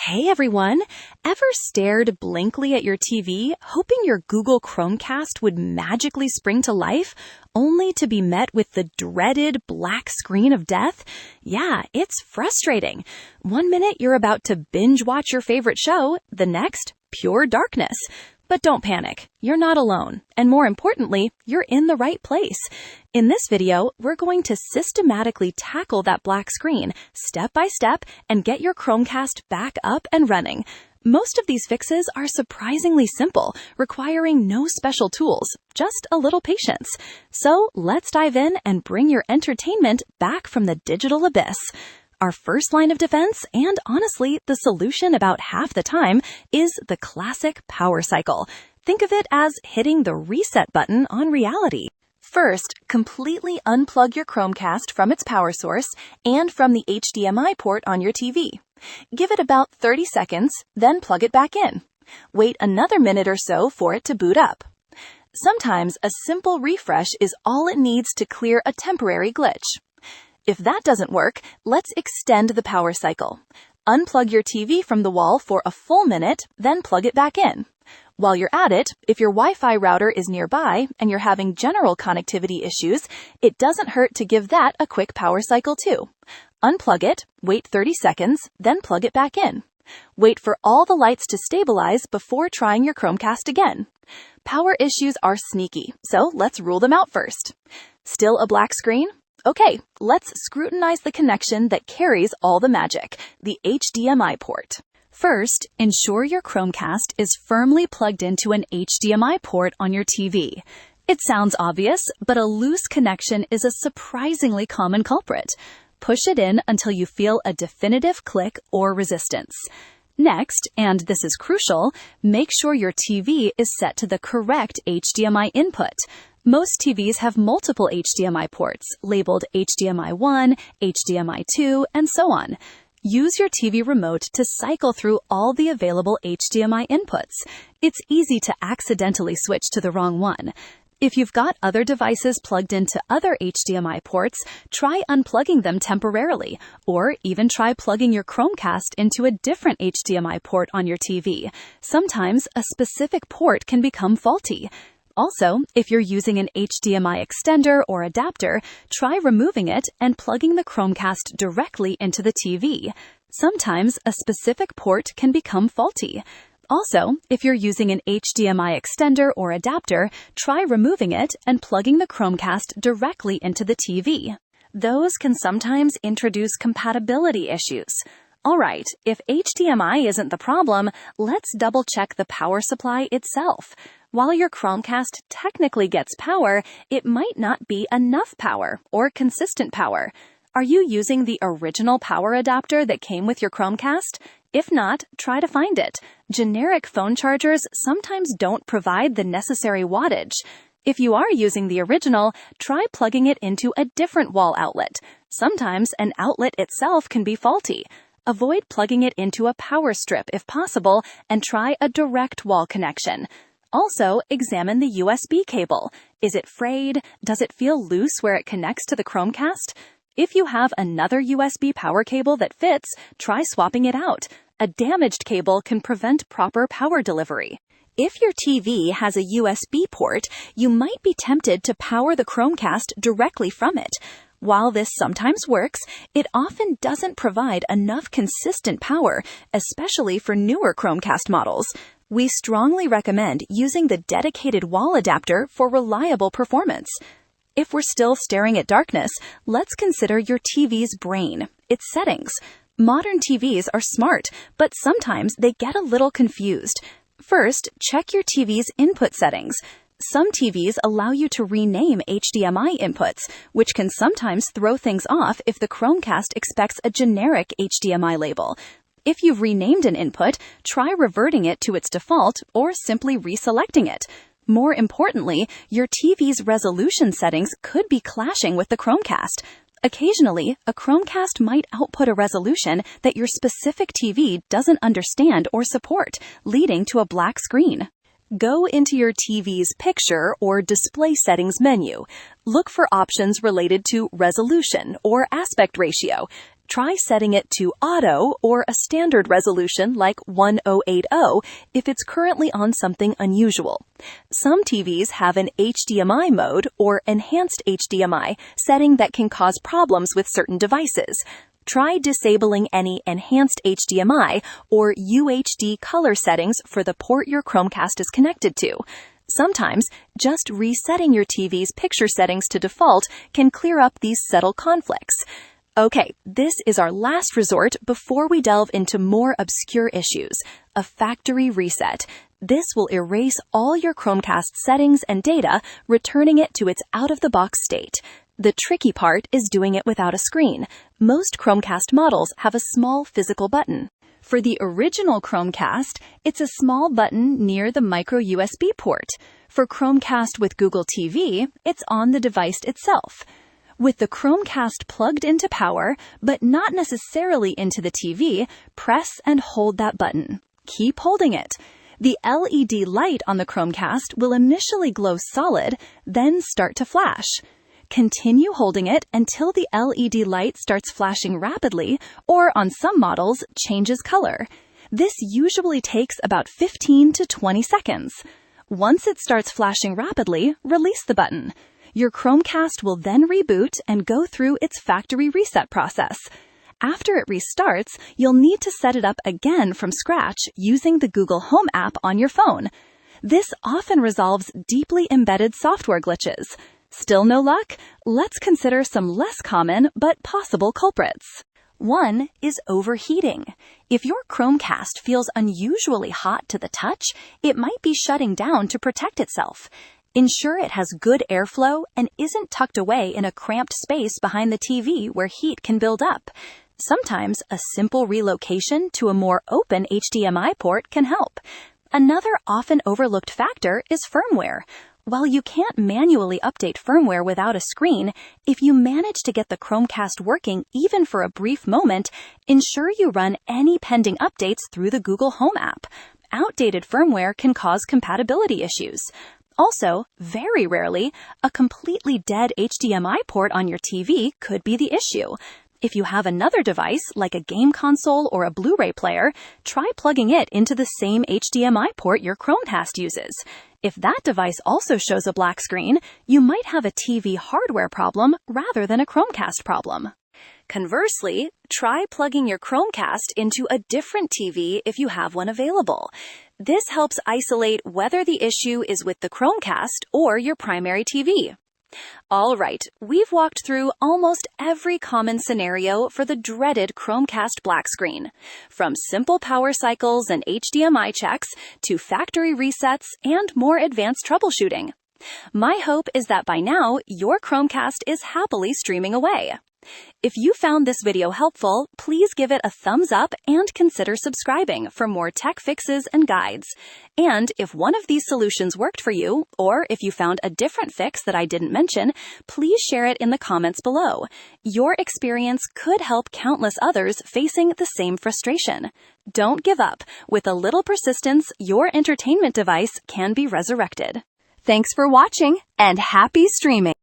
Hey everyone! Ever stared blankly at your TV, hoping your Google Chromecast would magically spring to life, only to be met with the dreaded black screen of death? Yeah, it's frustrating. One minute you're about to binge watch your favorite show, the next, pure darkness. But don't panic, you're not alone, and more importantly, you're in the right place. In this video, we're going to systematically tackle that black screen, step by step, and get your Chromecast back up and running. Most of these fixes are surprisingly simple, requiring no special tools, just a little patience. So let's dive in and bring your entertainment back from the digital abyss. Our first line of defense, and honestly, the solution about half the time, is the classic power cycle. Think of it as hitting the reset button on reality. First, completely unplug your Chromecast from its power source and from the HDMI port on your TV. Give it about 30 seconds, then plug it back in. Wait another minute or so for it to boot up. Sometimes a simple refresh is all it needs to clear a temporary glitch. If that doesn't work, let's extend the power cycle. Unplug your TV from the wall for a full minute, then plug it back in. While you're at it, if your Wi-Fi router is nearby and you're having general connectivity issues, it doesn't hurt to give that a quick power cycle too. Unplug it, wait 30 seconds, then plug it back in. Wait for all the lights to stabilize before trying your Chromecast again. Power issues are sneaky, so let's rule them out first. Still a black screen? Okay, let's scrutinize the connection that carries all the magic, the HDMI port. First, ensure your Chromecast is firmly plugged into an HDMI port on your TV. It sounds obvious, but a loose connection is a surprisingly common culprit. Push it in until you feel a definitive click or resistance. Next, and this is crucial, make sure your TV is set to the correct HDMI input. Most TVs have multiple HDMI ports, labeled HDMI 1, HDMI 2, and so on. Use your TV remote to cycle through all the available HDMI inputs. It's easy to accidentally switch to the wrong one. If you've got other devices plugged into other HDMI ports, try unplugging them temporarily, or even try plugging your Chromecast into a different HDMI port on your TV. Sometimes a specific port can become faulty. Also, if you're using an HDMI extender or adapter, try removing it and plugging the Chromecast directly into the TV. Sometimes a specific port can become faulty. Also, if you're using an HDMI extender or adapter, try removing it and plugging the Chromecast directly into the TV. Those can sometimes introduce compatibility issues. Alright, if HDMI isn't the problem, let's double-check the power supply itself. While your Chromecast technically gets power, it might not be enough power or consistent power. Are you using the original power adapter that came with your Chromecast? If not, try to find it. Generic phone chargers sometimes don't provide the necessary wattage. If you are using the original, try plugging it into a different wall outlet. Sometimes an outlet itself can be faulty. Avoid plugging it into a power strip if possible, and try a direct wall connection. Also, examine the USB cable. Is it frayed? Does it feel loose where it connects to the Chromecast? If you have another USB power cable that fits, try swapping it out. A damaged cable can prevent proper power delivery. If your TV has a USB port, you might be tempted to power the Chromecast directly from it. While this sometimes works, it often doesn't provide enough consistent power, especially for newer Chromecast models. We strongly recommend using the dedicated wall adapter for reliable performance. If we're still staring at darkness, let's consider your TV's brain, its settings. Modern TVs are smart, but sometimes they get a little confused. First, check your TV's input settings. Some TVs allow you to rename HDMI inputs, which can sometimes throw things off if the Chromecast expects a generic HDMI label. If you've renamed an input, try reverting it to its default or simply reselecting it. More importantly, your TV's resolution settings could be clashing with the Chromecast. Occasionally, a Chromecast might output a resolution that your specific TV doesn't understand or support, leading to a black screen. Go into your TV's picture or display settings menu. Look for options related to resolution or aspect ratio. Try setting it to auto or a standard resolution like 1080 if it's currently on something unusual. Some TVs have an HDMI mode or enhanced HDMI setting that can cause problems with certain devices. Try disabling any enhanced HDMI or UHD color settings for the port your Chromecast is connected to. Sometimes, just resetting your TV's picture settings to default can clear up these subtle conflicts. Okay, this is our last resort before we delve into more obscure issues, a factory reset. This will erase all your Chromecast settings and data, returning it to its out-of-the-box state. The tricky part is doing it without a screen. Most Chromecast models have a small physical button. For the original Chromecast, it's a small button near the micro USB port. For Chromecast with Google TV, it's on the device itself. With the Chromecast plugged into power, but not necessarily into the TV, press and hold that button. Keep holding it. The LED light on the Chromecast will initially glow solid, then start to flash. Continue holding it until the LED light starts flashing rapidly, or on some models, changes color. This usually takes about 15 to 20 seconds. Once it starts flashing rapidly, release the button. Your Chromecast will then reboot and go through its factory reset process. After it restarts, you'll need to set it up again from scratch using the Google Home app on your phone. This often resolves deeply embedded software glitches. Still no luck? Let's consider some less common but possible culprits. One is overheating. If your Chromecast feels unusually hot to the touch, it might be shutting down to protect itself. Ensure it has good airflow and isn't tucked away in a cramped space behind the TV where heat can build up. Sometimes a simple relocation to a more open HDMI port can help. Another often overlooked factor is firmware. While you can't manually update firmware without a screen, if you manage to get the Chromecast working even for a brief moment, ensure you run any pending updates through the Google Home app. Outdated firmware can cause compatibility issues. Also, very rarely, a completely dead HDMI port on your TV could be the issue. If you have another device, like a game console or a Blu-ray player, try plugging it into the same HDMI port your Chromecast uses. If that device also shows a black screen, you might have a TV hardware problem rather than a Chromecast problem. Conversely, try plugging your Chromecast into a different TV if you have one available. This helps isolate whether the issue is with the Chromecast or your primary TV. All right, we've walked through almost every common scenario for the dreaded Chromecast black screen. From simple power cycles and HDMI checks to factory resets and more advanced troubleshooting. My hope is that by now, your Chromecast is happily streaming away. If you found this video helpful, please give it a thumbs up and consider subscribing for more tech fixes and guides. And if one of these solutions worked for you, or if you found a different fix that I didn't mention, please share it in the comments below. Your experience could help countless others facing the same frustration. Don't give up. With a little persistence, your entertainment device can be resurrected. Thanks for watching, and happy streaming!